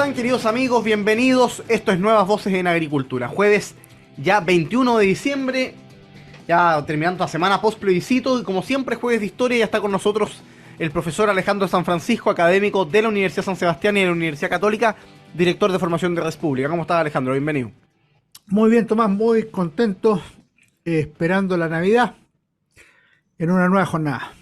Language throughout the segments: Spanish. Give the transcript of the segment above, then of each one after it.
están, queridos amigos? Bienvenidos. Esto es Nuevas Voces en Agricultura. Jueves ya 21 de diciembre, ya terminando la semana post plebiscito, y como siempre jueves de historia, ya está con nosotros el profesor Alejandro San Francisco, académico de la Universidad San Sebastián y de la Universidad Católica, director de formación de Res Pública. ¿Cómo estás, Alejandro? Bienvenido. Muy bien, Tomás, muy contento, esperando la Navidad en una nueva jornada.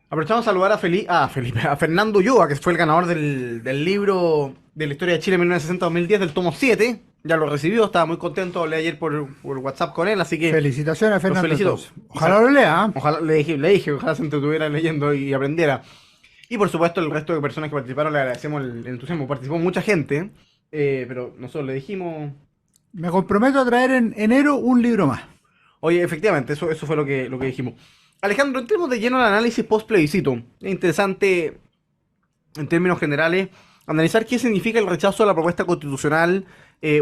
Aprovechamos a saludar a Fernando Ulloa, que fue el ganador del libro de la historia de Chile 1960-2010 del tomo 7. Ya lo recibió, estaba muy contento, hablé ayer por WhatsApp con él, así que... Felicitaciones a Fernando. Felicito. Ojalá lo lea. Ojalá, le dije, ojalá se entretuviera leyendo y aprendiera. Y por supuesto el resto de personas que participaron, le agradecemos el entusiasmo. Participó mucha gente, pero nosotros le dijimos... Me comprometo a traer en enero un libro más. Oye, efectivamente, eso fue lo que dijimos. Alejandro, entremos de lleno al análisis post-plebiscito. Es interesante, en términos generales, analizar qué significa el rechazo a la propuesta constitucional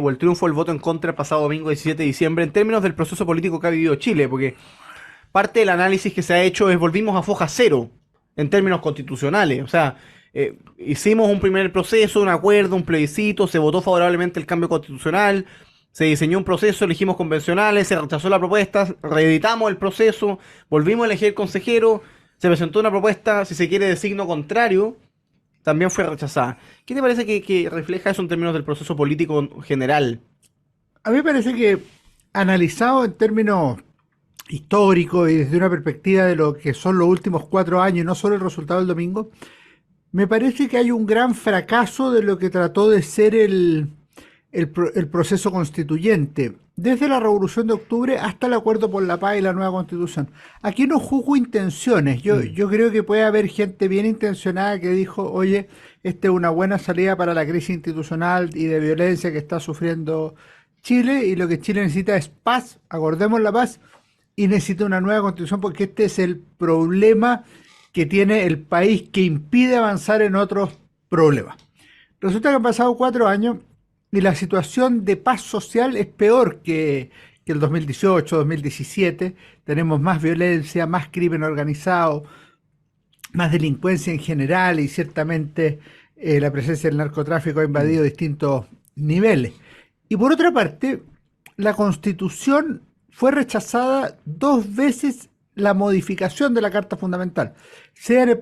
o el triunfo del voto en contra el pasado domingo 17 de diciembre en términos del proceso político que ha vivido Chile, porque parte del análisis que se ha hecho es volvimos a foja cero en términos constitucionales. O sea, hicimos un primer proceso, un acuerdo, un plebiscito, se votó favorablemente el cambio constitucional, se diseñó un proceso, elegimos convencionales, se rechazó la propuesta, reeditamos el proceso, volvimos a elegir consejero, se presentó una propuesta, si se quiere, de signo contrario, también fue rechazada. ¿Qué te parece que refleja eso en términos del proceso político general? A mí me parece que, analizado en términos históricos y desde una perspectiva de lo que son los últimos 4 años y no solo el resultado del domingo, me parece que hay un gran fracaso de lo que trató de ser el proceso constituyente, desde la Revolución de Octubre hasta el Acuerdo por la Paz y la nueva Constitución. Aquí no juzgo intenciones, yo creo que puede haber gente bien intencionada que dijo, oye, esta es una buena salida para la crisis institucional y de violencia que está sufriendo Chile, y lo que Chile necesita es paz, acordemos la paz, y necesita una nueva Constitución porque este es el problema que tiene el país que impide avanzar en otros problemas. Resulta que han pasado 4 años y la situación de paz social es peor que el 2018, 2017. Tenemos más violencia, más crimen organizado, más delincuencia en general, y ciertamente la presencia del narcotráfico ha invadido distintos niveles. Y por otra parte, la Constitución fue rechazada 2 veces, la modificación de la Carta Fundamental, sea en el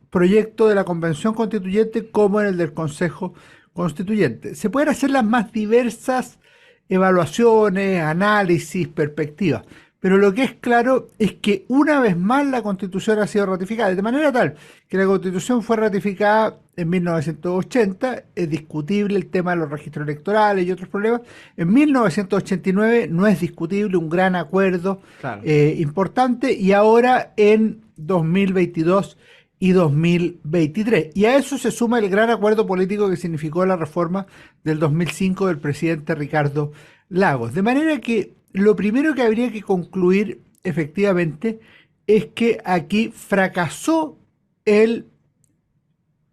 proyecto de la Convención Constituyente como en el del Consejo Constituyente. Se pueden hacer las más diversas evaluaciones, análisis, perspectivas, pero lo que es claro es que una vez más la Constitución ha sido ratificada, de manera tal que la Constitución fue ratificada en 1980, es discutible el tema de los registros electorales y otros problemas. En 1989 no es discutible, un gran acuerdo, claro, importante, y ahora en 2022 y 2023. Y a eso se suma el gran acuerdo político que significó la reforma del 2005 del presidente Ricardo Lagos. De manera que lo primero que habría que concluir efectivamente es que aquí fracasó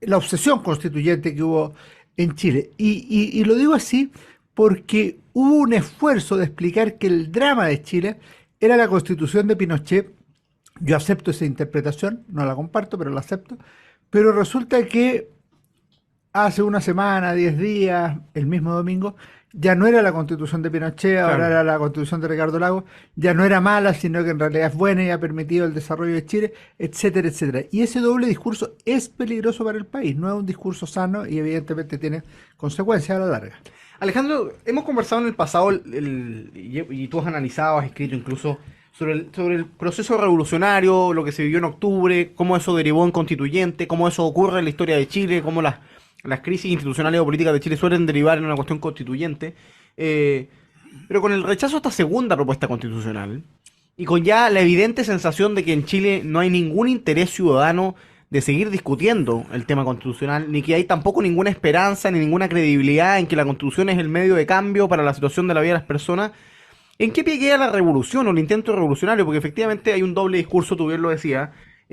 la obsesión constituyente que hubo en Chile. Y lo digo así porque hubo un esfuerzo de explicar que el drama de Chile era la Constitución de Pinochet. Yo acepto esa interpretación, no la comparto, pero la acepto. Pero resulta que hace una semana, 10 días, el mismo domingo, ya no era la Constitución de Pinochet, ahora claro, era la Constitución de Ricardo Lagos, ya no era mala, sino que en realidad es buena y ha permitido el desarrollo de Chile, etcétera, etcétera. Y ese doble discurso es peligroso para el país, no es un discurso sano y evidentemente tiene consecuencias a la larga. Alejandro, hemos conversado en el pasado y tú has analizado, has escrito incluso sobre el proceso revolucionario, lo que se vivió en octubre, cómo eso derivó en constituyente, cómo eso ocurre en la historia de Chile, cómo las crisis institucionales o políticas de Chile suelen derivar en una cuestión constituyente. Pero con el rechazo a esta segunda propuesta constitucional, y con ya la evidente sensación de que en Chile no hay ningún interés ciudadano de seguir discutiendo el tema constitucional, ni que hay tampoco ninguna esperanza ni ninguna credibilidad en que la Constitución es el medio de cambio para la situación de la vida de las personas, ¿en qué pie queda la revolución o el intento revolucionario? Porque efectivamente hay un doble discurso, tú bien lo decías.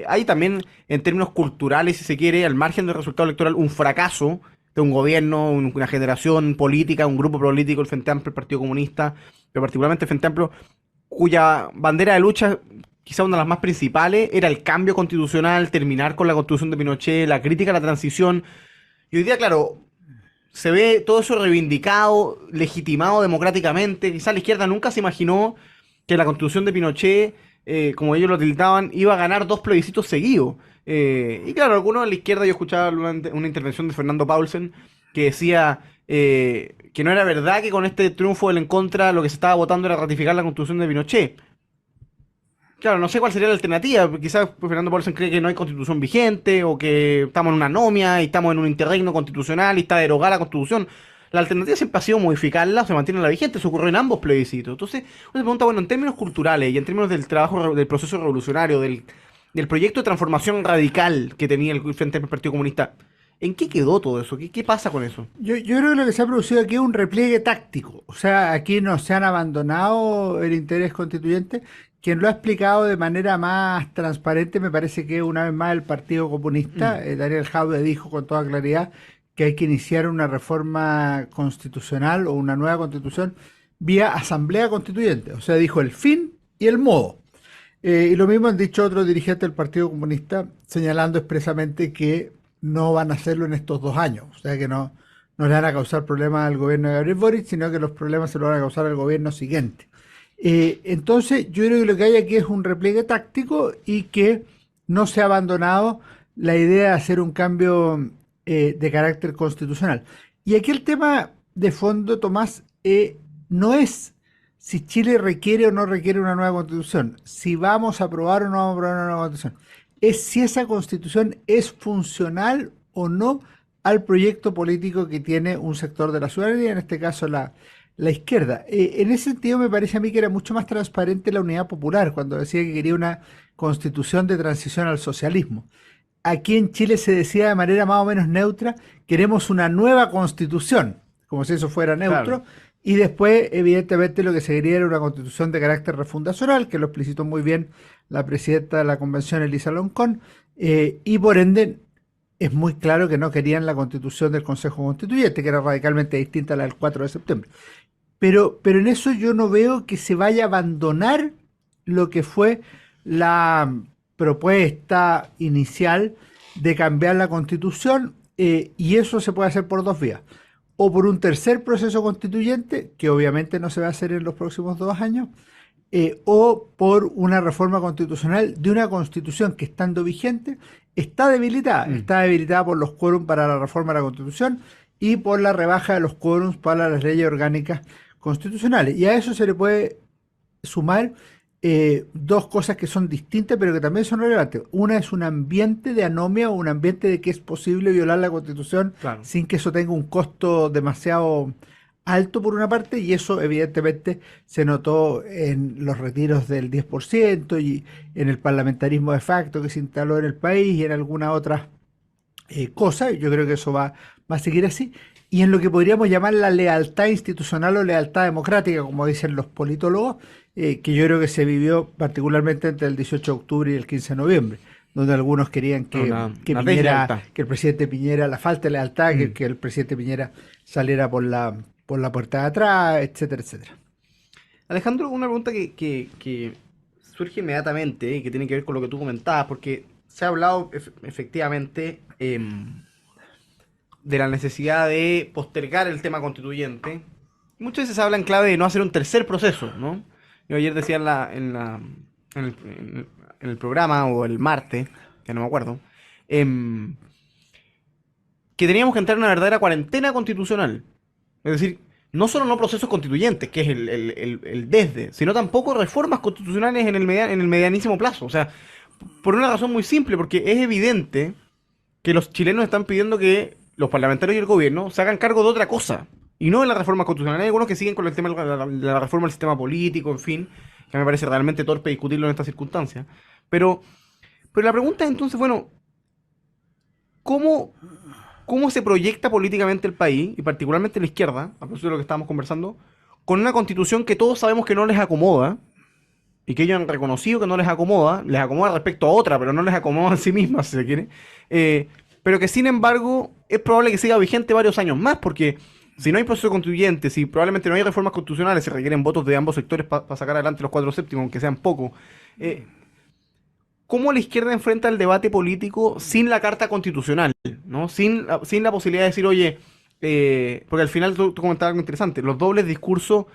Hay también, en términos culturales, si se quiere, al margen del resultado electoral, un fracaso de un gobierno, una generación política, un grupo político, el Frente Amplio, el Partido Comunista, pero particularmente el Frente Amplio, cuya bandera de lucha, quizá una de las más principales, era el cambio constitucional, terminar con la Constitución de Pinochet, la crítica a la transición. Y hoy día, claro, se ve todo eso reivindicado, legitimado democráticamente. Quizás la izquierda nunca se imaginó que la constitución de Pinochet, como ellos lo tildaban, iba a ganar 2 plebiscitos seguidos. Y claro, algunos de la izquierda, yo escuchaba una intervención de Fernando Paulsen que decía que no era verdad que con este triunfo del en contra lo que se estaba votando era ratificar la constitución de Pinochet. Claro, no sé cuál sería la alternativa. Quizás Fernando Paulsen cree que no hay constitución vigente o que estamos en una anomia y estamos en un interregno constitucional y está derogada la constitución. La alternativa siempre ha sido modificarla o se mantiene la vigente. Eso ocurrió en ambos plebiscitos. Entonces, uno se pregunta, bueno, en términos culturales y en términos del trabajo, del proceso revolucionario, del proyecto de transformación radical que tenía el Frente del Partido Comunista, ¿en qué quedó todo eso? ¿Qué pasa con eso? Yo creo que lo que se ha producido aquí es un repliegue táctico. O sea, aquí no se han abandonado el interés constituyente. Quien lo ha explicado de manera más transparente me parece que una vez más el Partido Comunista. Daniel Jaude dijo con toda claridad que hay que iniciar una reforma constitucional o una nueva constitución vía asamblea constituyente. O sea, dijo el fin y el modo. Y lo mismo han dicho otros dirigentes del Partido Comunista, señalando expresamente que no van a hacerlo en estos 2 años. O sea, que no le van a causar problemas al gobierno de Gabriel Boric, sino que los problemas se los van a causar al gobierno siguiente. Entonces, yo creo que lo que hay aquí es un repliegue táctico y que no se ha abandonado la idea de hacer un cambio de carácter constitucional. Y aquí el tema de fondo, Tomás, no es si Chile requiere o no requiere una nueva constitución, si vamos a aprobar o no vamos a aprobar una nueva constitución, es si esa constitución es funcional o no al proyecto político que tiene un sector de la ciudadanía, en este caso la izquierda. En ese sentido me parece a mí que era mucho más transparente la Unidad Popular cuando decía que quería una constitución de transición al socialismo. Aquí en Chile se decía de manera más o menos neutra, queremos una nueva constitución, como si eso fuera neutro, claro. Y después evidentemente lo que se quería era una constitución de carácter refundacional, que lo explicitó muy bien la presidenta de la convención, Elisa Loncón, y por ende es muy claro que no querían la constitución del Consejo Constituyente, que era radicalmente distinta a la del 4 de septiembre. Pero en eso yo no veo que se vaya a abandonar lo que fue la propuesta inicial de cambiar la constitución, y eso se puede hacer por 2 vías. O por un tercer proceso constituyente, que obviamente no se va a hacer en los próximos 2 años, o por una reforma constitucional de una constitución que, estando vigente, está debilitada por los quórums para la reforma de la constitución y por la rebaja de los quórums para las leyes orgánicas constitucionales. Y a eso se le puede sumar 2 cosas que son distintas pero que también son relevantes. Una es un ambiente de anomia o un ambiente de que es posible violar la Constitución, claro, sin que eso tenga un costo demasiado alto por una parte, y eso evidentemente se notó en los retiros del 10% y en el parlamentarismo de facto que se instaló en el país y en algunas otras cosas. Yo creo que eso va a seguir así. Y en lo que podríamos llamar la lealtad institucional o lealtad democrática, como dicen los politólogos, que yo creo que se vivió particularmente entre el 18 de octubre y el 15 de noviembre, donde algunos querían que el presidente Piñera, la falta de lealtad, que el presidente Piñera saliera por la puerta de atrás, etcétera, etcétera. Alejandro, una pregunta que surge inmediatamente y que tiene que ver con lo que tú comentabas, porque se ha hablado efectivamente de la necesidad de postergar el tema constituyente. Muchas veces se habla en clave de no hacer un tercer proceso, ¿no? Yo ayer decía en el programa, o el martes, que no me acuerdo, que teníamos que entrar en una verdadera cuarentena constitucional. Es decir, no solo no procesos constituyentes, que es el desde, sino tampoco reformas constitucionales en el medianísimo plazo. O sea, por una razón muy simple, porque es evidente que los chilenos están pidiendo que los parlamentarios y el gobierno se hagan cargo de otra cosa, y no en la reforma constitucional. Hay algunos que siguen con el tema de la reforma del sistema político, en fin, que me parece realmente torpe discutirlo en estas circunstancias. Pero la pregunta es entonces, bueno, ¿cómo se proyecta políticamente el país, y particularmente la izquierda, a propósito de lo que estábamos conversando, con una constitución que todos sabemos que no les acomoda, y que ellos han reconocido que no les acomoda respecto a otra, pero no les acomoda en sí misma, si se quiere, pero que sin embargo es probable que siga vigente varios años más, porque si no hay proceso constituyente, si probablemente no hay reformas constitucionales, se requieren votos de ambos sectores para sacar adelante los 4 séptimos, aunque sean pocos. ¿Cómo la izquierda enfrenta el debate político sin la carta constitucional, ¿no? Sin la posibilidad de decir, oye, porque al final tú comentabas algo interesante, los dobles discursos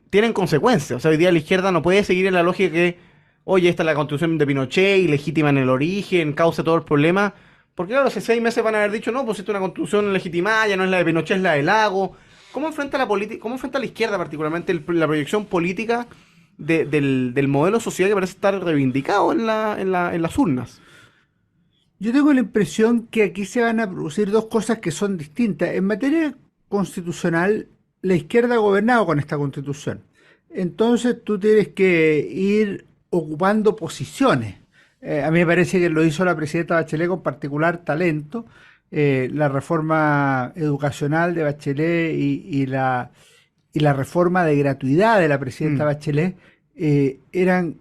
tienen consecuencias. O sea, hoy día la izquierda no puede seguir en la lógica que, oye, esta es la constitución de Pinochet, ilegítima en el origen, causa todo el problema. Porque claro, hace 6 meses van a haber dicho, no, pues esta es una constitución legitimada, ya no es la de Pinochet, es la de Lago. ¿Cómo enfrenta la política, cómo enfrenta la izquierda particularmente la proyección política del modelo social que parece estar reivindicado en las urnas? Yo tengo la impresión que aquí se van a producir dos cosas que son distintas. En materia constitucional, la izquierda ha gobernado con esta constitución. Entonces tú tienes que ir ocupando posiciones. A mí me parece que lo hizo la presidenta Bachelet con particular talento. La reforma educacional de Bachelet y la reforma de gratuidad de la presidenta Mm, Bachelet eran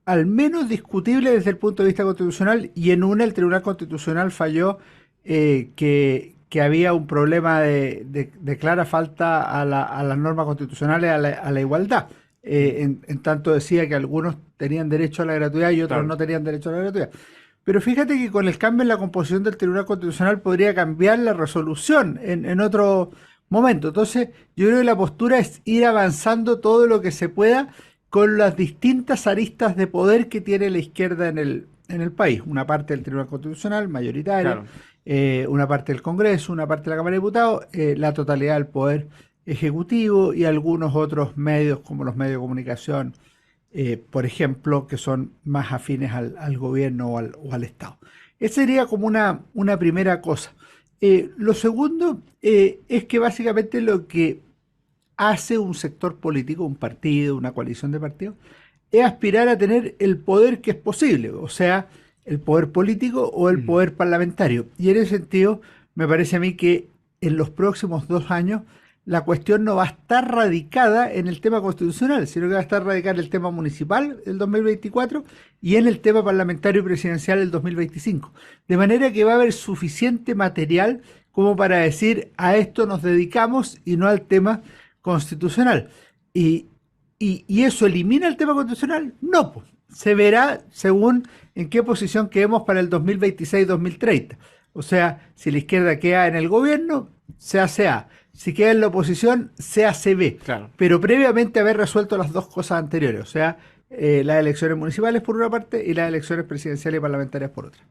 al menos discutible desde el punto de vista constitucional, y en una el Tribunal Constitucional falló que había un problema de clara falta a las normas constitucionales, a la igualdad. En tanto decía que algunos tenían derecho a la gratuidad y otros claro. no tenían derecho a la gratuidad. Pero fíjate que con el cambio en la composición del Tribunal Constitucional podría cambiar la resolución en otro momento. Entonces, yo creo que la postura es ir avanzando todo lo que se pueda con las distintas aristas de poder que tiene la izquierda en el país. Una parte del Tribunal Constitucional, mayoritaria, Claro. una parte del Congreso, una parte de la Cámara de Diputados, la totalidad del poder ejecutivo y algunos otros medios como los medios de comunicación, por ejemplo, que son más afines al gobierno o al Estado. Esa sería como una primera cosa. Lo segundo es que básicamente lo que hace un sector político, un partido, una coalición de partidos, es aspirar a tener el poder que es posible, o sea, el poder político o el Mm. poder parlamentario. Y en ese sentido, me parece a mí que en los próximos 2 años la cuestión no va a estar radicada en el tema constitucional, sino que va a estar radicada en el tema municipal del 2024 y en el tema parlamentario y presidencial del 2025. De manera que va a haber suficiente material como para decir a esto nos dedicamos y no al tema constitucional. Y, y eso elimina el tema constitucional? No, pues. Se verá según en qué posición quedemos para el 2026-2030. O sea, si la izquierda queda en el gobierno, se hace A. Si queda en la oposición, se hace B. Claro. Pero previamente haber resuelto las dos cosas anteriores, o sea, las elecciones municipales por una parte y las elecciones presidenciales y parlamentarias por otra.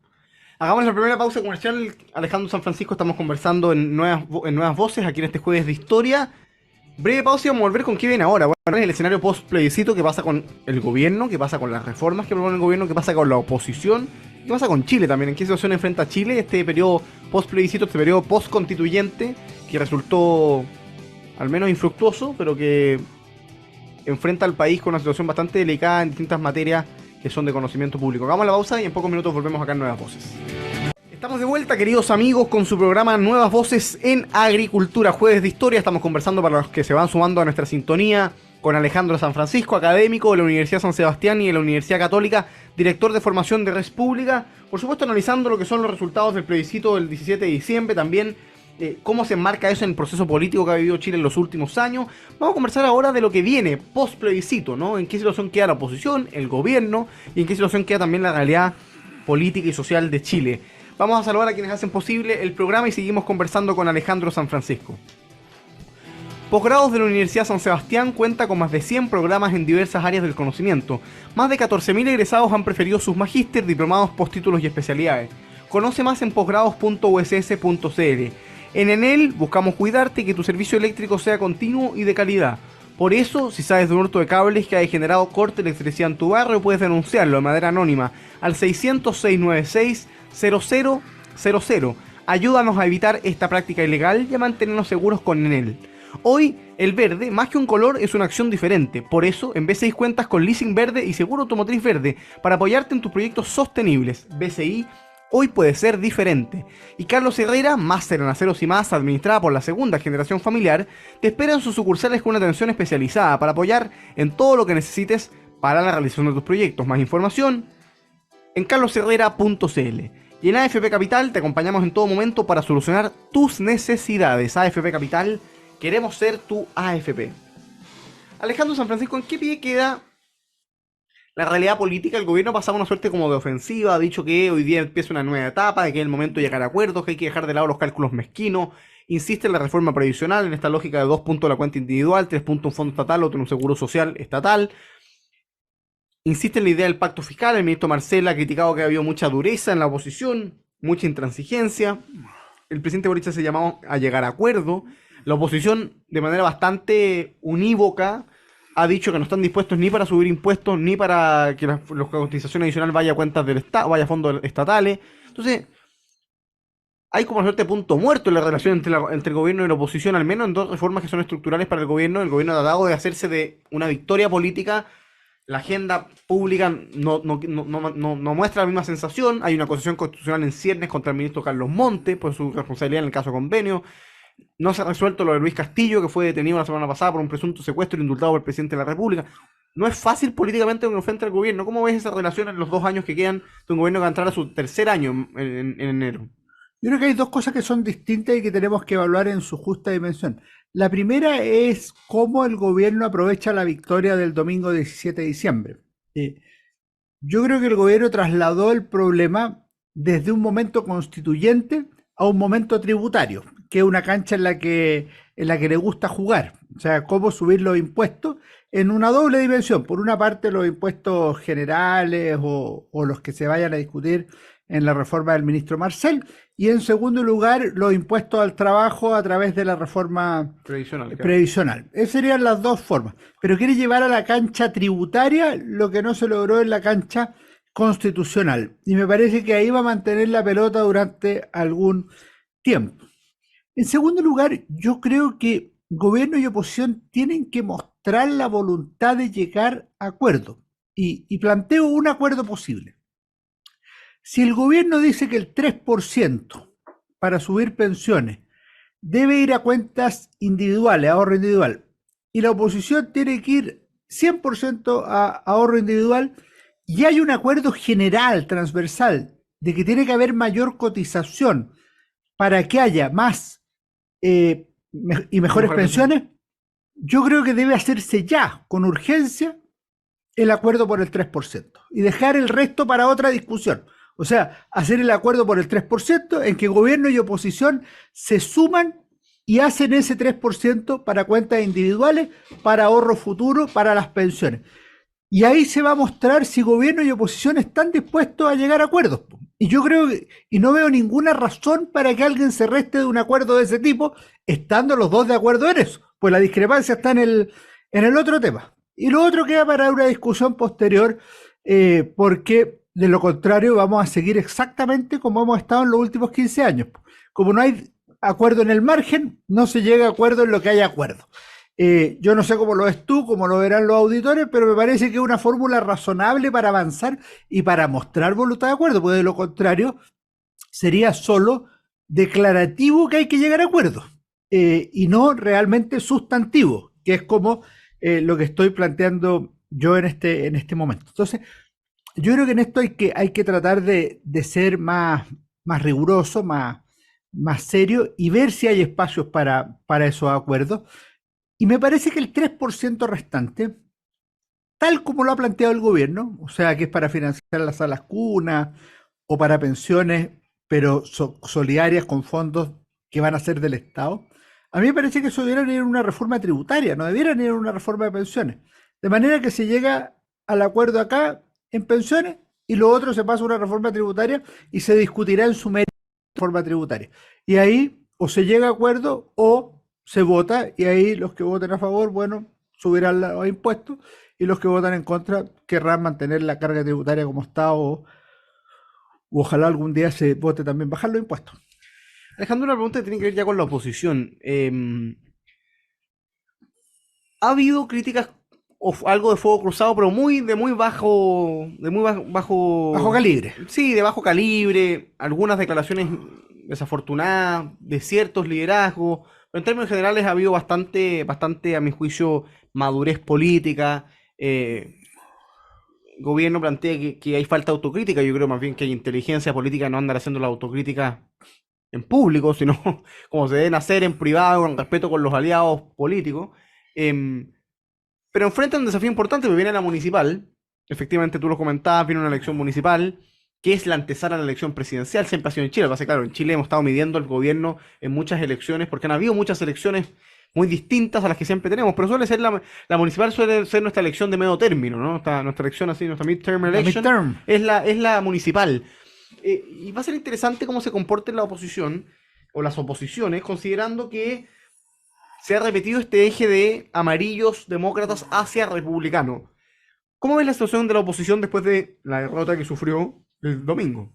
Hagamos la primera pausa comercial. Alejandro San Francisco, estamos conversando en nuevas voces aquí en este jueves de historia. Breve pausa y vamos a volver con qué viene ahora. Bueno, es el escenario post-plebiscito, qué pasa con el gobierno, qué pasa con las reformas que propone el gobierno, qué pasa con la oposición, qué pasa con Chile también, en qué situación enfrenta Chile este periodo post-plebiscito, este periodo post-constituyente, que resultó al menos infructuoso, pero que enfrenta al país con una situación bastante delicada en distintas materias que son de conocimiento público. Hagamos la pausa y en pocos minutos volvemos acá en Nuevas Voces. Estamos de vuelta, queridos amigos, con su programa Nuevas Voces en Agricultura, jueves de historia. Estamos conversando, para los que se van sumando a nuestra sintonía, con Alejandro San Francisco, académico de la Universidad San Sebastián y de la Universidad Católica, director de formación de Red Pública. Por supuesto, analizando lo que son los resultados del plebiscito del 17 de diciembre, también cómo se enmarca eso en el proceso político que ha vivido Chile en los últimos años. Vamos a conversar ahora de lo que viene post plebiscito, ¿no? En qué situación queda la oposición, el gobierno, y en qué situación queda también la realidad política y social de Chile. Vamos a saludar a quienes hacen posible el programa y seguimos conversando con Alejandro San Francisco. Posgrados de la Universidad San Sebastián cuenta con más de 100 programas en diversas áreas del conocimiento. Más de 14.000 egresados han preferido sus magíster, diplomados, postítulos y especialidades. Conoce más en posgrados.uss.cl. En Enel buscamos cuidarte y que tu servicio eléctrico sea continuo y de calidad. Por eso, si sabes de un hurto de cables que ha generado corte de electricidad en tu barrio, puedes denunciarlo de manera anónima al 600-696-0000. Ayúdanos a evitar esta práctica ilegal y a mantenernos seguros con Enel. Hoy, el verde, más que un color, es una acción diferente. Por eso, en BCI cuentas con Leasing Verde y Seguro Automotriz Verde para apoyarte en tus proyectos sostenibles. BCI, hoy puede ser diferente. Y Carlos Herrera, máster en aceros y más, administrada por la segunda generación familiar, te espera en sus sucursales con una atención especializada para apoyar en todo lo que necesites para la realización de tus proyectos. Más información en carlosherrera.cl. Y en AFP Capital te acompañamos en todo momento para solucionar tus necesidades. AFP Capital, queremos ser tu AFP. Alejandro San Francisco, ¿en qué pie queda la realidad política, el gobierno ha pasado una suerte como de ofensiva, ha dicho que hoy día empieza una nueva etapa, de que es el momento de llegar a acuerdos, que hay que dejar de lado los cálculos mezquinos, insiste en la reforma previsional, en esta lógica de 2 puntos la cuenta individual, 3 puntos un fondo estatal, otro un seguro social estatal, insiste en la idea del pacto fiscal, el ministro Marcel ha criticado que ha habido mucha dureza en la oposición, mucha intransigencia, el presidente Boric se llamado a llegar a acuerdo, la oposición de manera bastante unívoca ha dicho que no están dispuestos ni para subir impuestos, ni para que la cotización adicional vaya a cuentas del Estado, vaya a fondos estatales. Entonces, hay como una suerte de punto muerto en la relación entre el gobierno y la oposición, al menos en dos reformas que son estructurales para el gobierno. El gobierno ha tratado de hacerse de una victoria política. La agenda pública no muestra la misma sensación. Hay una acusación constitucional en ciernes contra el ministro Carlos Monte por su responsabilidad en el caso convenio. No se ha resuelto lo de Luis Castillo, que fue detenido la semana pasada por un presunto secuestro y indultado por el presidente de la República. No es fácil políticamente un frente al gobierno. ¿Cómo ves esa relación en los 2 años que quedan de un gobierno que va a entrar a su tercer año en enero? Yo creo que hay dos cosas que son distintas y que tenemos que evaluar en su justa dimensión. La primera es cómo el gobierno aprovecha la victoria del domingo 17 de diciembre. Yo creo que el gobierno trasladó el problema desde un momento constituyente a un momento tributario, que es una cancha en la que le gusta jugar. O sea, cómo subir los impuestos en una doble dimensión. Por una parte, los impuestos generales o los que se vayan a discutir en la reforma del ministro Marcel, y en segundo lugar, los impuestos al trabajo a través de la reforma previsional. Esas serían las dos formas. Pero quiere llevar a la cancha tributaria lo que no se logró en la cancha constitucional. Y me parece que ahí va a mantener la pelota durante algún tiempo. En segundo lugar, yo creo que gobierno y oposición tienen que mostrar la voluntad de llegar a acuerdo. Y planteo un acuerdo posible. Si el gobierno dice que el 3% para subir pensiones debe ir a cuentas individuales, ahorro individual, y la oposición tiene que ir 100% a ahorro individual, y hay un acuerdo general, transversal, de que tiene que haber mayor cotización para que haya más y mejores pensiones, yo creo que debe hacerse ya, con urgencia, el acuerdo por el 3% y dejar el resto para otra discusión. O sea, hacer el acuerdo por el 3% en que gobierno y oposición se suman y hacen ese 3% para cuentas individuales, para ahorro futuro, para las pensiones. Y ahí se va a mostrar si gobierno y oposición están dispuestos a llegar a acuerdos. Y yo creo que, y no veo ninguna razón para que alguien se reste de un acuerdo de ese tipo, estando los dos de acuerdo en eso. Pues la discrepancia está en el otro tema. Y lo otro queda para una discusión posterior, porque de lo contrario vamos a seguir exactamente como hemos estado en los últimos 15 años. Como no hay acuerdo en el margen, no se llega a acuerdo en lo que haya acuerdo. Yo no sé cómo lo ves tú, cómo lo verán los auditores, pero me parece que es una fórmula razonable para avanzar y para mostrar voluntad de acuerdo, porque de lo contrario sería solo declarativo que hay que llegar a acuerdo, y no realmente sustantivo, que es como lo que estoy planteando yo en este momento. Entonces, yo creo que en esto hay que tratar de ser más riguroso, más serio, y ver si hay espacios para esos acuerdos. Y me parece que el 3% restante, tal como lo ha planteado el gobierno, o sea, que es para financiar las salas cunas o para pensiones, pero solidarias con fondos que van a ser del Estado, a mí me parece que eso debería ir en una reforma tributaria, no debería ir en una reforma de pensiones. De manera que se llega al acuerdo acá en pensiones y lo otro se pasa a una reforma tributaria y se discutirá en su mérito reforma tributaria. Y ahí o se llega a acuerdo o se vota, y ahí los que voten a favor, bueno, subirán los impuestos, y los que votan en contra querrán mantener la carga tributaria como está, o ojalá algún día se vote también bajar los impuestos. Alejandro, una pregunta que tiene que ver ya con la oposición. ¿Ha habido críticas o algo de fuego cruzado, pero de muy bajo calibre? Sí, de bajo calibre, algunas declaraciones desafortunadas de ciertos liderazgos, pero en términos generales ha habido bastante, a mi juicio, madurez política. El gobierno plantea que hay falta de autocrítica. Yo creo más bien que hay inteligencia política, no andar haciendo la autocrítica en público, sino como se deben hacer en privado, con respeto con los aliados políticos. Pero enfrenta un desafío importante, porque viene la municipal, efectivamente tú lo comentabas, viene una elección municipal, que es la antesala a la elección presidencial, siempre ha sido en Chile. Lo que pasa es que, claro, en Chile hemos estado midiendo el gobierno en muchas elecciones, porque han habido muchas elecciones muy distintas a las que siempre tenemos, pero suele ser la municipal suele ser nuestra elección de medio término, ¿no? Nuestra elección así, nuestra midterm La election, midterm. es la municipal. Y va a ser interesante cómo se comporte la oposición o las oposiciones, considerando que se ha repetido este eje de amarillos demócratas hacia republicanos. ¿Cómo ves la situación de la oposición después de la derrota que sufrió el domingo?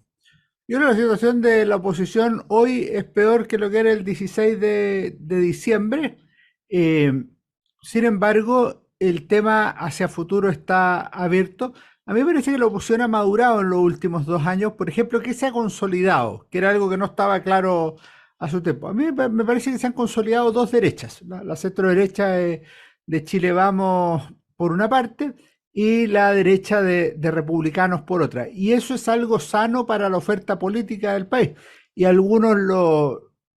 Yo creo que la situación de la oposición hoy es peor que lo que era el 16 de diciembre. Eh, Sin embargo, el tema hacia futuro está abierto. A mí me parece que la oposición ha madurado en los últimos 2 años. Por ejemplo, que se ha consolidado, que era algo que no estaba claro a su tiempo. A mí me parece que se han consolidado dos derechas. La centro derecha de Chile Vamos por una parte y la derecha de republicanos por otra. Y eso es algo sano para la oferta política del país. Y algunos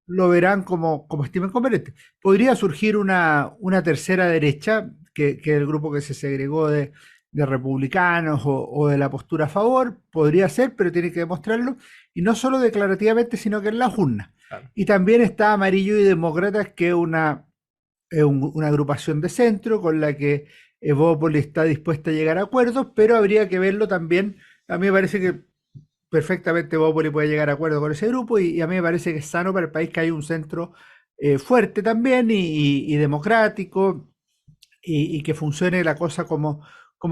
lo verán como estimen conveniente. Podría surgir una tercera derecha, que el grupo que se segregó de republicanos o de la postura a favor, podría ser, pero tiene que demostrarlo, y no solo declarativamente, sino que en las urnas. Claro. Y también está Amarillo y Demócratas, que es una agrupación de centro con la que Evópolis está dispuesta a llegar a acuerdos, pero habría que verlo también. A mí me parece que perfectamente Evópolis puede llegar a acuerdo con ese grupo y a mí me parece que es sano para el país que haya un centro fuerte también y democrático y que funcione la cosa como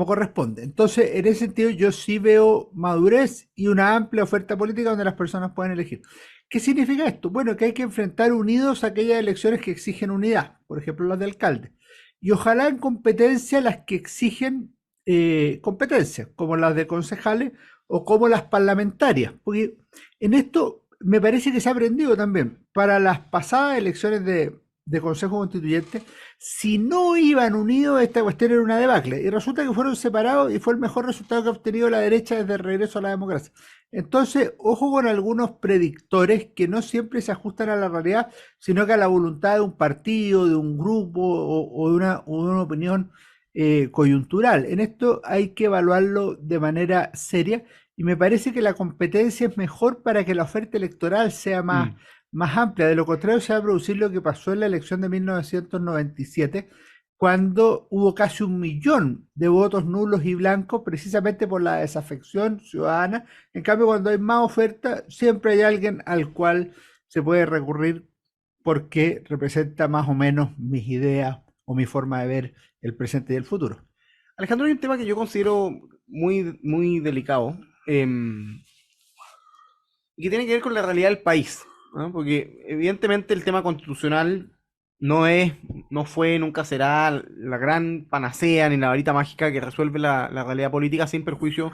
corresponde. Entonces, en ese sentido, yo sí veo madurez y una amplia oferta política donde las personas pueden elegir. ¿Qué significa esto? Bueno, que hay que enfrentar unidos aquellas elecciones que exigen unidad, por ejemplo, las de alcalde. Y ojalá en competencia las que exigen competencia, como las de concejales o como las parlamentarias. Porque en esto me parece que se ha aprendido también. Para las pasadas elecciones de Consejo Constituyente, si no iban unidos, esta cuestión era una debacle. Y resulta que fueron separados y fue el mejor resultado que ha obtenido la derecha desde el regreso a la democracia. Entonces, ojo con algunos predictores que no siempre se ajustan a la realidad, sino que a la voluntad de un partido, de un grupo o de una opinión coyuntural. En esto hay que evaluarlo de manera seria y me parece que la competencia es mejor para que la oferta electoral sea más amplia. De lo contrario, se va a producir lo que pasó en la elección de 1997, cuando hubo casi 1 millón de votos nulos y blancos, precisamente por la desafección ciudadana. En cambio, cuando hay más oferta, siempre hay alguien al cual se puede recurrir porque representa más o menos mis ideas o mi forma de ver el presente y el futuro. Alejandro, hay un tema que yo considero muy, muy delicado, y que tiene que ver con la realidad del país, ¿no? Porque evidentemente el tema constitucional no es, no fue, nunca será la gran panacea ni la varita mágica que resuelve la realidad política, sin perjuicio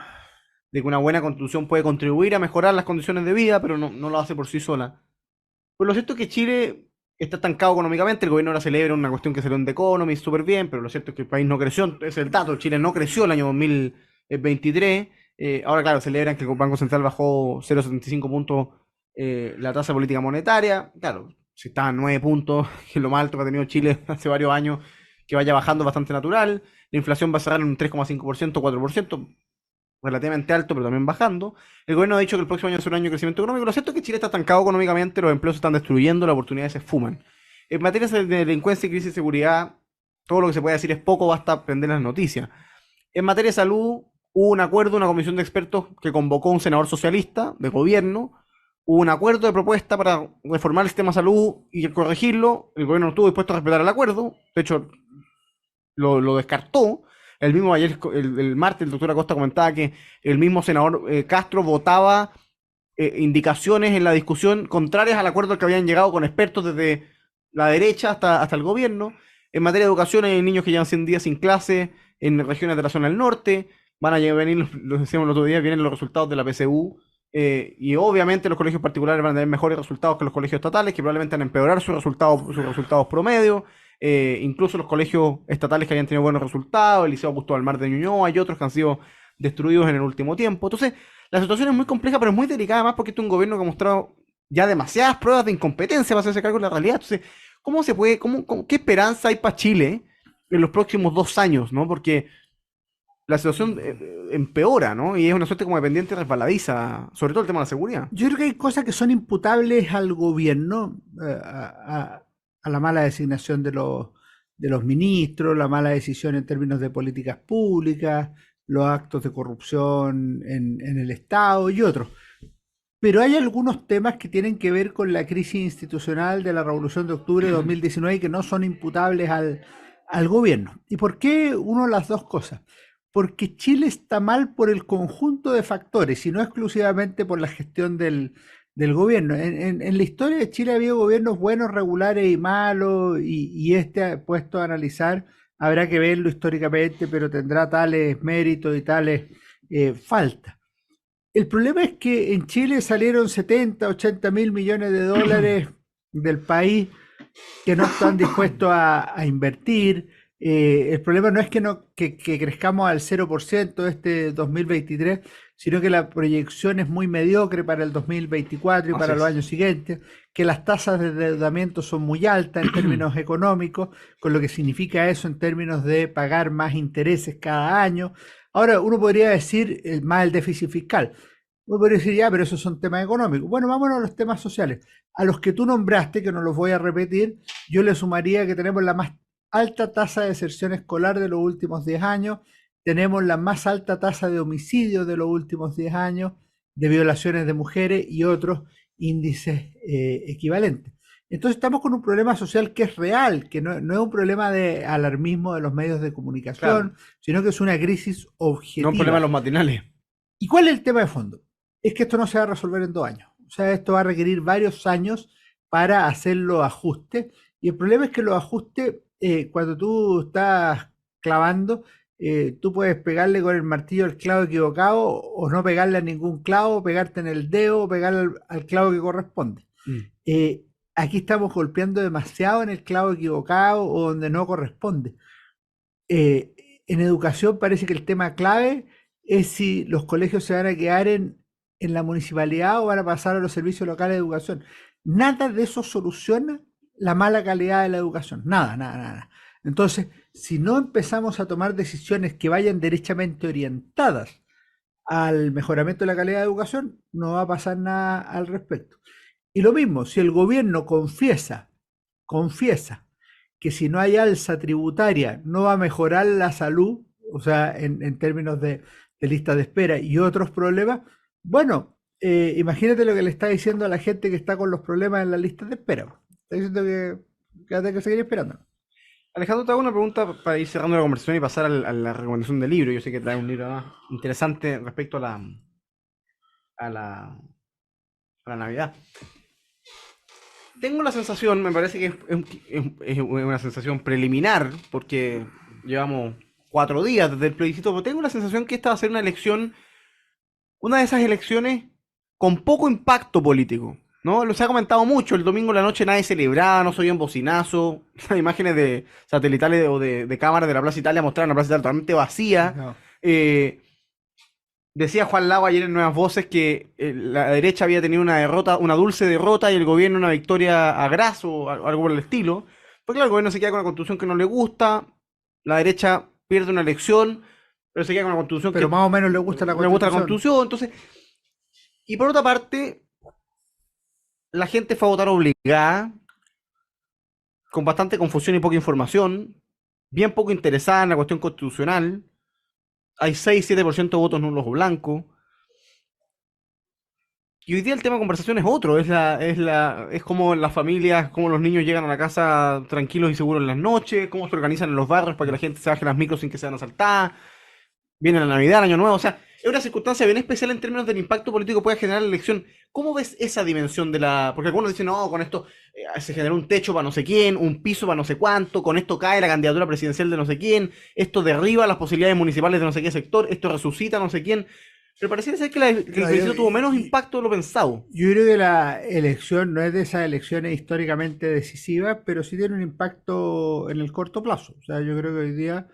de que una buena constitución puede contribuir a mejorar las condiciones de vida, pero no lo hace por sí sola. Pues lo cierto es que Chile está estancado económicamente, el gobierno ahora celebra una cuestión que salió en The Economist súper bien, pero lo cierto es que el país no creció, es el dato, Chile no creció el año 2023. Ahora, claro, celebran que el Banco Central bajó 0,75 puntos la tasa de política monetaria. Claro, si está a 9 puntos, que es lo más alto que ha tenido Chile hace varios años, que vaya bajando es bastante natural. La inflación va a cerrar en un 3,5%, 4%, relativamente alto, pero también bajando. El gobierno ha dicho que el próximo año será un año de crecimiento económico. Lo cierto es que Chile está estancado económicamente, los empleos se están destruyendo, las oportunidades se fuman. En materia de delincuencia y crisis de seguridad, todo lo que se puede decir es poco, basta prender las noticias. En materia de salud, hubo un acuerdo, una comisión de expertos que convocó un senador socialista de gobierno. Hubo un acuerdo de propuesta para reformar el sistema de salud y corregirlo. El gobierno no estuvo dispuesto a respetar el acuerdo. De hecho, lo descartó. El mismo ayer, el martes, el doctor Acosta comentaba que el mismo senador Castro votaba indicaciones en la discusión contrarias al acuerdo al que habían llegado con expertos desde la derecha hasta el gobierno. En materia de educación hay niños que llevan 100 días sin clase en regiones de la zona del norte. Van a venir, lo decíamos el otro día, vienen los resultados de la PSU. Y obviamente los colegios particulares van a tener mejores resultados que los colegios estatales, que probablemente van a empeorar sus resultados promedio. Incluso los colegios estatales que hayan tenido buenos resultados, el Liceo Augusto Balmar de Ñuñoa y otros que han sido destruidos en el último tiempo. Entonces, la situación es muy compleja, pero es muy delicada además porque este es un gobierno que ha mostrado ya demasiadas pruebas de incompetencia para hacerse cargo de la realidad. Entonces, ¿cómo se puede, qué esperanza hay para Chile en los próximos 2 años, ¿no? Porque la situación empeora, ¿no? Y es una suerte como de pendiente resbaladiza, sobre todo el tema de la seguridad. Yo creo que hay cosas que son imputables al gobierno, a la mala designación de los ministros, la mala decisión en términos de políticas públicas, los actos de corrupción en el Estado y otros. Pero hay algunos temas que tienen que ver con la crisis institucional de la Revolución de Octubre de 2019 que no son imputables al gobierno. ¿Y por qué uno de las dos cosas? Porque Chile está mal por el conjunto de factores y no exclusivamente por la gestión del gobierno. En la historia de Chile ha habido gobiernos buenos, regulares y malos, y este puesto a analizar habrá que verlo históricamente, pero tendrá tales méritos y tales faltas. El problema es que en Chile salieron 70, 80 mil millones de dólares del país que no están dispuestos a invertir. El problema no es que, no, que crezcamos al 0% este 2023, sino que la proyección es muy mediocre para el 2024 y Así para los es. años siguientes, que las tasas de endeudamiento son muy altas en términos económicos, con lo que significa eso en términos de pagar más intereses cada año. Ahora, uno podría decir más el déficit fiscal. Uno podría decir, ya, pero esos son temas económicos. Bueno, vámonos a los temas sociales. A los que tú nombraste, que no los voy a repetir, yo le sumaría que tenemos la más alta tasa de deserción escolar de los últimos 10 años, tenemos la más alta tasa de homicidios de los últimos 10 años, de violaciones de mujeres y otros índices equivalentes. Entonces estamos con un problema social que es real, que no es un problema de alarmismo de los medios de comunicación, Claro, sino que es una crisis no un problema de objetiva. los matinales. ¿Y cuál es el tema de fondo? Es que esto no se va a resolver en 2 años. O sea, esto va a requerir varios años para hacer los ajustes. Y el problema es que los ajustes, cuando tú estás clavando, tú puedes pegarle con el martillo al clavo equivocado o no pegarle a ningún clavo, pegarte en el dedo o pegarle al clavo que corresponde. Mm. Aquí estamos golpeando demasiado en el clavo equivocado o donde no corresponde. Eh, en educación parece que el tema clave es si los colegios se van a quedar en la municipalidad o van a pasar a los servicios locales de educación. Nada de eso soluciona la mala calidad de la educación. Nada, nada, nada. Entonces, si no empezamos a tomar decisiones que vayan derechamente orientadas al mejoramiento de la calidad de educación, no va a pasar nada al respecto. Y lo mismo, si el gobierno confiesa que si no hay alza tributaria no va a mejorar la salud, o sea, en términos de lista de espera y otros problemas, bueno, imagínate lo que le está diciendo a la gente que está con los problemas en la lista de espera. Está diciendo que hay que seguir esperando. Alejandro, te hago una pregunta para ir cerrando la conversación y pasar a la recomendación del libro. Yo sé que trae un libro interesante respecto a la, a la Navidad. Tengo la sensación, me parece que es una sensación preliminar, porque llevamos 4 días desde el plebiscito, pero tengo la sensación que esta va a ser una elección, una de esas elecciones con poco impacto político, ¿no? Se ha comentado mucho, el domingo en la noche nadie celebraba, no se oía un bocinazo, las imágenes de satelitales o de cámaras de la Plaza Italia mostraron la Plaza Italia totalmente vacía. No. Eh, Decía Juan Lago ayer en Nuevas Voces que la derecha había tenido una derrota, una dulce derrota y el gobierno una victoria a gras o algo por el estilo. Pues claro, el gobierno se queda con una constitución que no le gusta, la derecha pierde una elección, pero se queda con una constitución que Pero más o menos le gusta la le gusta la constitución. constitución. Entonces, y por otra parte, la gente fue a votar obligada, con bastante confusión y poca información, bien poco interesada en la cuestión constitucional. Hay 6-7% de votos nulos o blancos. Y hoy día el tema de conversación es otro, es como las familias, cómo los niños llegan a la casa tranquilos y seguros en las noches, cómo se organizan en los barrios para que la gente se baje las micros sin que sean asaltadas, viene la Navidad, el Año Nuevo, o sea, es una circunstancia bien especial en términos del impacto político que puede generar la elección. ¿Cómo ves esa dimensión de la...? Porque algunos dicen, no, con esto se generó un techo para no sé quién, un piso para no sé cuánto, con esto cae la candidatura presidencial de no sé quién, esto derriba las posibilidades municipales de no sé qué sector, esto resucita no sé quién. Pero pareciera ser que, que el No, plebiscito tuvo menos impacto de lo pensado. yo creo que la elección no es de esas elecciones históricamente decisivas, pero sí tiene un impacto en el corto plazo. O sea, yo creo que hoy día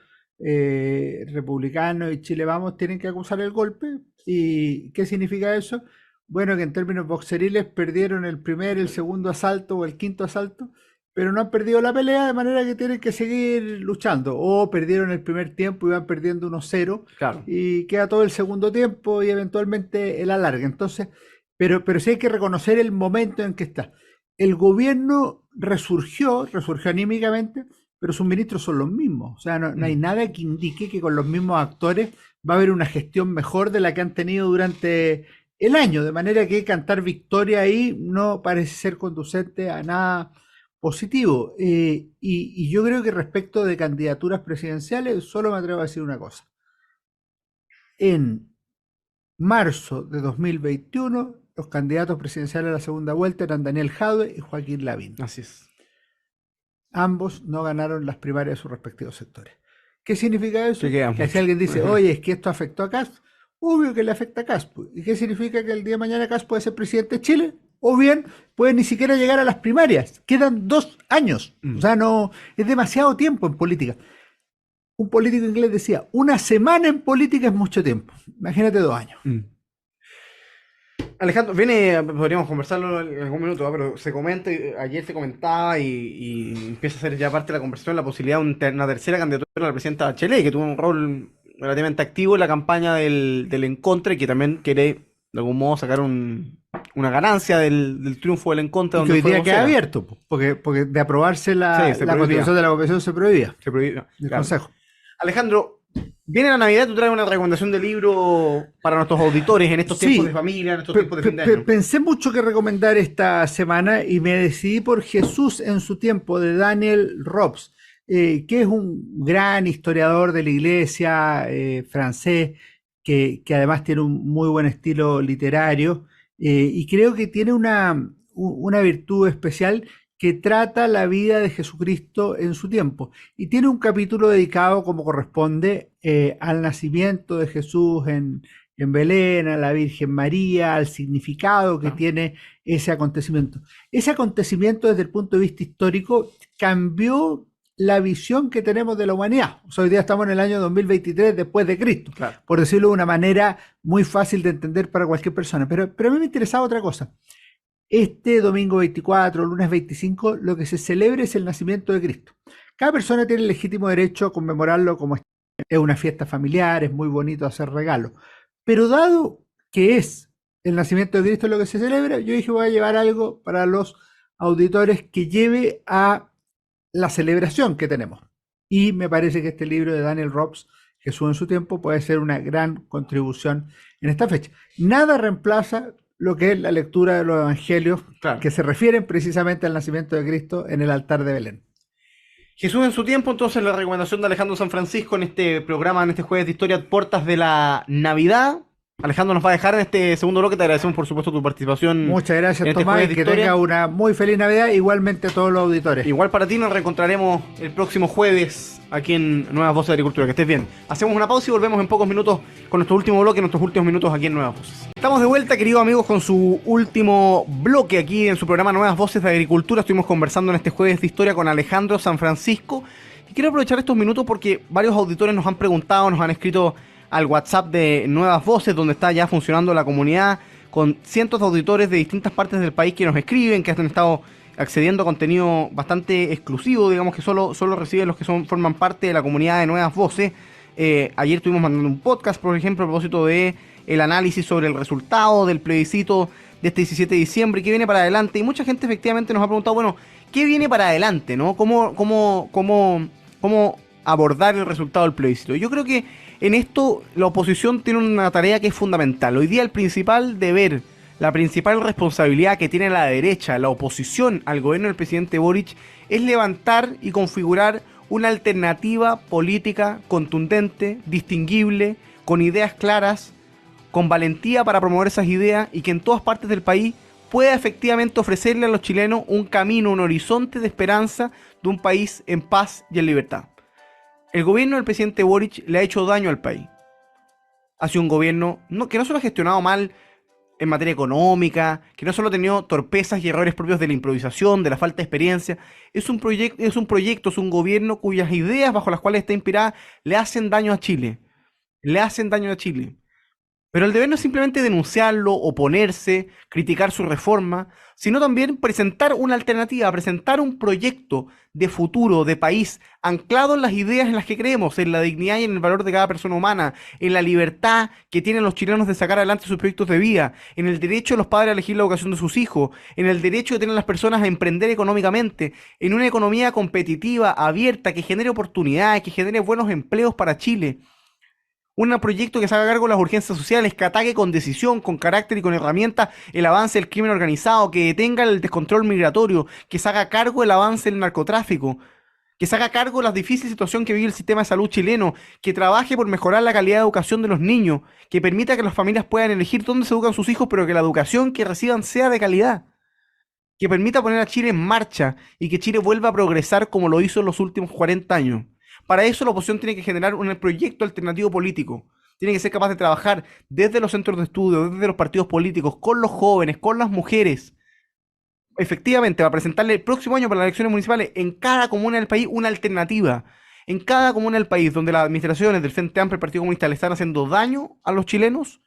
republicanos y Chile Vamos tienen que acusar el golpe. ¿Y qué significa eso? Bueno, que en términos boxeriles perdieron el primer, el segundo asalto o el quinto asalto pero no han perdido la pelea, de manera que tienen que seguir luchando. O perdieron el primer tiempo y van perdiendo 1-0 Claro. y queda todo el segundo tiempo y eventualmente el alargue. Entonces, pero sí hay que reconocer el momento en que está. El gobierno resurgió anímicamente, pero sus ministros son los mismos. O sea, no hay nada que indique que con los mismos actores va a haber una gestión mejor de la que han tenido durante el año, de manera que cantar victoria ahí no parece ser conducente a nada positivo. Y yo creo que respecto de candidaturas presidenciales, solo me atrevo a decir una cosa. En marzo de 2021, los candidatos presidenciales a la segunda vuelta eran Daniel Jadwe y Joaquín Lavín. Así es. Ambos no ganaron las primarias de sus respectivos sectores. ¿Qué significa eso? Que si alguien dice, oye, es que esto afectó a Kast, obvio que le afecta a Kast. ¿Y qué significa que el día de mañana Kast puede ser presidente de Chile? O bien puede ni siquiera llegar a las primarias. Quedan 2 años. O sea, no es demasiado tiempo en política. Un político inglés decía, una semana en política es mucho tiempo. Imagínate 2 años. Alejandro, podríamos conversarlo en algún minuto, pero se comenta, ayer se comentaba y empieza a ser ya parte de la conversación la posibilidad de una tercera candidatura a la presidenta Bachelet, que tuvo un rol relativamente activo en la campaña del Encontre, y que también quiere de algún modo sacar una ganancia del triunfo del Encontre. Y que hoy día queda abierto, porque de aprobarse la constitución de la convención se prohibía. Se prohibía. El Consejo. Alejandro, viene la Navidad, tú traes una recomendación de libro para nuestros auditores en estos tiempos de familia, en estos tiempos de fin de año. Pensé mucho que recomendar esta semana y me decidí por Jesús en su tiempo, de Daniel Robs, que es un gran historiador de la iglesia francés, que además tiene un muy buen estilo literario, y creo que tiene una virtud especial, que trata la vida de Jesucristo en su tiempo. Y tiene un capítulo dedicado, como corresponde, al nacimiento de Jesús en Belén, a la Virgen María, al significado que tiene ese acontecimiento. Ese acontecimiento, desde el punto de vista histórico, cambió la visión que tenemos de la humanidad. O sea, hoy día estamos en el año 2023 después de Cristo, por decirlo de una manera muy fácil de entender para cualquier persona. Pero a mí me interesaba otra cosa. Este domingo 24, lunes 25, lo que se celebra es el nacimiento de Cristo. Cada persona tiene el legítimo derecho a conmemorarlo como es una fiesta familiar, es muy bonito hacer regalos. Pero dado que es el nacimiento de Cristo lo que se celebra, yo dije, voy a llevar algo para los auditores que lleve a la celebración que tenemos. Y me parece que este libro de Daniel Robs, Jesús en su tiempo, puede ser una gran contribución en esta fecha. Nada reemplaza lo que es la lectura de los evangelios, que se refieren precisamente al nacimiento de Cristo en el altar de Belén. Jesús en su tiempo, entonces, la recomendación de Alejandro San Francisco en este programa, en este jueves de historia, Puertas de la Navidad. Alejandro nos va a dejar en este segundo bloque. Te agradecemos, por supuesto, tu participación. Muchas gracias, Tomás, y que tenga una muy feliz Navidad, igualmente a todos los auditores. Igual para ti, nos reencontraremos el próximo jueves aquí en Nuevas Voces de Agricultura. Que estés bien. Hacemos una pausa y volvemos en pocos minutos con nuestro último bloque, nuestros últimos minutos aquí en Nuevas Voces. Estamos de vuelta, queridos amigos, con su último bloque aquí en su programa Nuevas Voces de Agricultura. Estuvimos conversando en este jueves de historia con Alejandro San Francisco. Y quiero aprovechar estos minutos porque varios auditores nos han preguntado, nos han escrito al WhatsApp de Nuevas Voces, donde está ya funcionando la comunidad, con cientos de auditores de distintas partes del país que nos escriben, que han estado accediendo a contenido bastante exclusivo, digamos que solo reciben los que forman parte de la comunidad de Nuevas Voces. Ayer estuvimos mandando un podcast, por ejemplo, a propósito de el análisis sobre el resultado del plebiscito de este 17 de diciembre y qué viene para adelante. Y mucha gente efectivamente nos ha preguntado, bueno, ¿qué viene para adelante, no? ¿Cómo abordar el resultado del plebiscito? Yo creo que en esto la oposición tiene una tarea que es fundamental. Hoy día el principal deber, la principal responsabilidad que tiene la derecha, la oposición al gobierno del presidente Boric, es levantar y configurar una alternativa política contundente, distinguible, con ideas claras, con valentía para promover esas ideas y que en todas partes del país pueda efectivamente ofrecerle a los chilenos un camino, un horizonte de esperanza de un país en paz y en libertad. El gobierno del presidente Boric le ha hecho daño al país. Ha sido un gobierno que no solo ha gestionado mal en materia económica, que no solo ha tenido torpezas y errores propios de la improvisación, de la falta de experiencia. Es un gobierno cuyas ideas bajo las cuales está inspirada le hacen daño a Chile. Le hacen daño a Chile. Pero el deber no es simplemente denunciarlo, oponerse, criticar su reforma, sino también presentar una alternativa, presentar un proyecto de futuro, de país, anclado en las ideas en las que creemos, en la dignidad y en el valor de cada persona humana, en la libertad que tienen los chilenos de sacar adelante sus proyectos de vida, en el derecho de los padres a elegir la educación de sus hijos, en el derecho que tienen las personas a emprender económicamente, en una economía competitiva, abierta, que genere oportunidades, que genere buenos empleos para Chile. Un proyecto que se haga cargo de las urgencias sociales, que ataque con decisión, con carácter y con herramientas el avance del crimen organizado, que detenga el descontrol migratorio, que se haga cargo del avance del narcotráfico, que se haga cargo de la difícil situación que vive el sistema de salud chileno, que trabaje por mejorar la calidad de educación de los niños, que permita que las familias puedan elegir dónde se educan sus hijos, pero que la educación que reciban sea de calidad, que permita poner a Chile en marcha y que Chile vuelva a progresar como lo hizo en los últimos 40 años. Para eso la oposición tiene que generar un proyecto alternativo político. Tiene que ser capaz de trabajar desde los centros de estudio, desde los partidos políticos, con los jóvenes, con las mujeres. Efectivamente, va a presentarle el próximo año para las elecciones municipales en cada comuna del país una alternativa. En cada comuna del país donde las administraciones del Frente Amplio y el Partido Comunista le están haciendo daño a los chilenos,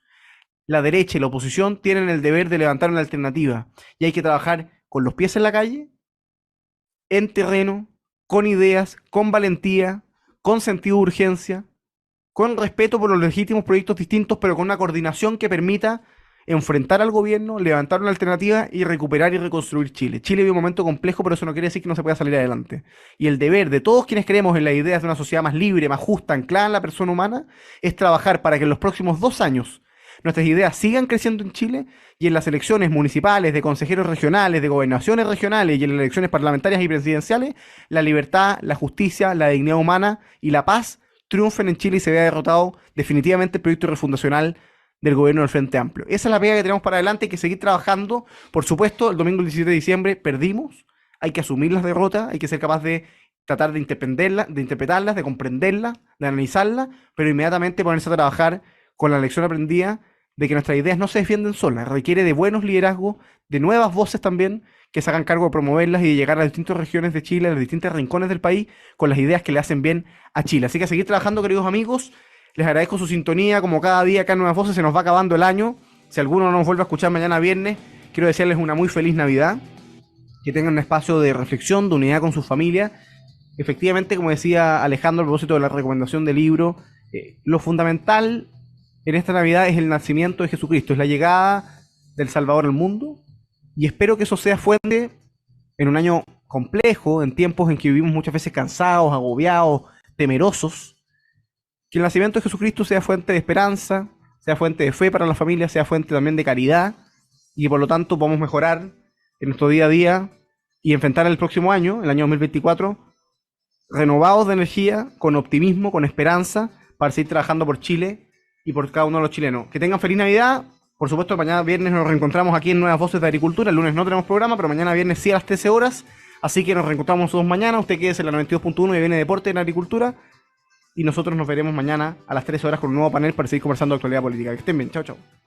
la derecha y la oposición tienen el deber de levantar una alternativa. Y hay que trabajar con los pies en la calle, en terreno, con ideas, con valentía, con sentido de urgencia, con respeto por los legítimos proyectos distintos, pero con una coordinación que permita enfrentar al gobierno, levantar una alternativa y recuperar y reconstruir Chile. Chile vive un momento complejo, pero eso no quiere decir que no se pueda salir adelante. Y el deber de todos quienes creemos en las ideas de una sociedad más libre, más justa, anclada en la persona humana, es trabajar para que en los próximos 2 años nuestras ideas sigan creciendo en Chile y en las elecciones municipales, de consejeros regionales, de gobernaciones regionales y en las elecciones parlamentarias y presidenciales, la libertad, la justicia, la dignidad humana y la paz triunfen en Chile y se vea derrotado definitivamente el proyecto refundacional del gobierno del Frente Amplio. Esa es la pega que tenemos para adelante, hay que seguir trabajando. Por supuesto, el domingo 17 de diciembre perdimos, hay que asumir las derrotas, hay que ser capaz de tratar de interpretarlas, de comprenderlas, de analizarlas, pero inmediatamente ponerse a trabajar con la lección aprendida de que nuestras ideas no se defienden solas, requiere de buenos liderazgos, de nuevas voces también, que se hagan cargo de promoverlas y de llegar a las distintas regiones de Chile, a los distintos rincones del país, con las ideas que le hacen bien a Chile. Así que a seguir trabajando, queridos amigos. Les agradezco su sintonía, como cada día acá en Nuevas Voces, se nos va acabando el año. Si alguno no nos vuelve a escuchar mañana viernes, quiero desearles una muy feliz Navidad, que tengan un espacio de reflexión, de unidad con su familia. Efectivamente, como decía Alejandro a propósito de la recomendación del libro, lo fundamental en esta Navidad es el nacimiento de Jesucristo, es la llegada del Salvador al mundo, y espero que eso sea fuente en un año complejo, en tiempos en que vivimos muchas veces cansados, agobiados, temerosos, que el nacimiento de Jesucristo sea fuente de esperanza, sea fuente de fe para la familia, sea fuente también de caridad, y por lo tanto podamos mejorar en nuestro día a día y enfrentar el próximo año, el año 2024, renovados de energía, con optimismo, con esperanza, para seguir trabajando por Chile y por cada uno de los chilenos. Que tengan feliz Navidad. Por supuesto, mañana viernes nos reencontramos aquí en Nuevas Voces de Agricultura. El lunes no tenemos programa, pero mañana viernes sí a las 13 horas. Así que nos reencontramos todos mañana. Usted quédese en la 92.1 y viene Deporte en Agricultura. Y nosotros nos veremos mañana a las 13 horas con un nuevo panel para seguir conversando de actualidad política. Que estén bien. Chao, chao.